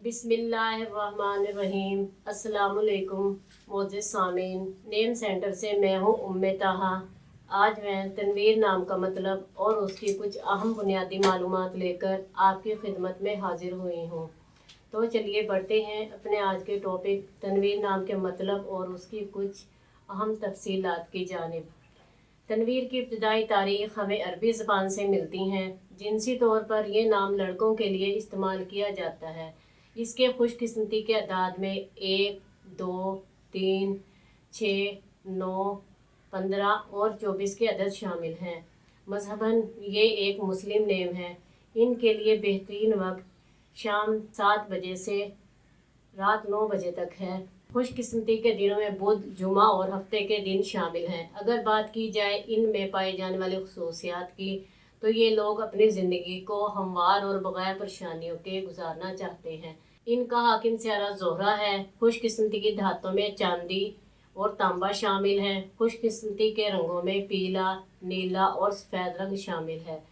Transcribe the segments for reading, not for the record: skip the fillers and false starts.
बिस्मिल्लाहिर्रहमानिर्रहीम। अस्सलाम वालेकुम मोअज़्ज़िज़ सामीन। नेम सेंटर से मैं हूँ उम्मे ताहा। आज मैं तनवीर नाम का मतलब और उसकी कुछ अहम बुनियादी मालूमात लेकर आपकी खिदमत में हाजिर हुई हूँ। तो चलिए बढ़ते हैं अपने आज के टॉपिक तनवीर नाम के मतलब और उसकी कुछ अहम तफसीलात की जानिब। तनवीर की इब्तिदाई तारीख़ हमें अरबी ज़बान से मिलती हैं। जिनसी तौर पर यह नाम लड़कों के लिए इस्तेमाल किया जाता है। इसके खुशकिस्मती के अदाद में 1, 2, 3, 6, 9, 15 और 24 के अदद शामिल हैं। मज़हबन ये एक मुस्लिम नेम है। इनके लिए बेहतरीन वक्त शाम 7 बजे से रात 9 बजे तक है। खुशकिस्मती के दिनों में बुध, जुमा और हफ्ते के दिन शामिल हैं। अगर बात की जाए इनमें पाई जाने वाली खसूसियात की, तो ये लोग अपनी ज़िंदगी को हमवार और बगैर परेशानियों के गुजारना चाहते हैं। इनका हाकिम सियारा ज़ोहरा है। खुशकिस्मती की धातों में चांदी और तांबा शामिल है। खुशकिस्मती के रंगों में पीला, नीला और सफ़ेद रंग शामिल है।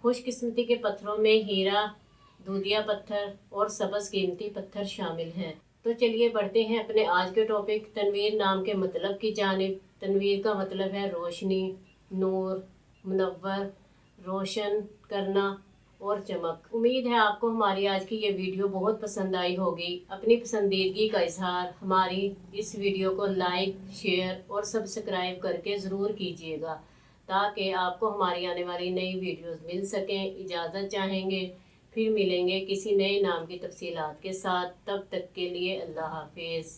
खुशकिस्मती के पत्थरों में हीरा, दूधिया पत्थर और सब्ज़ कीमती पत्थर शामिल हैं। तो चलिए बढ़ते हैं अपने आज के टॉपिक तनवीर नाम के मतलब की जानिब। तनवीर का मतलब है रोशनी, नूर, मुनव्वर, रोशन करना और चमक। उम्मीद है आपको हमारी आज की ये वीडियो बहुत पसंद आई होगी। अपनी पसंदीदगी का इजहार हमारी इस वीडियो को लाइक, शेयर और सब्सक्राइब करके ज़रूर कीजिएगा, ताकि आपको हमारी आने वाली नई वीडियोस मिल सकें। इजाज़त चाहेंगे, फिर मिलेंगे किसी नए नाम की तफसीलात के साथ। तब तक के लिए अल्लाह हाफिज़।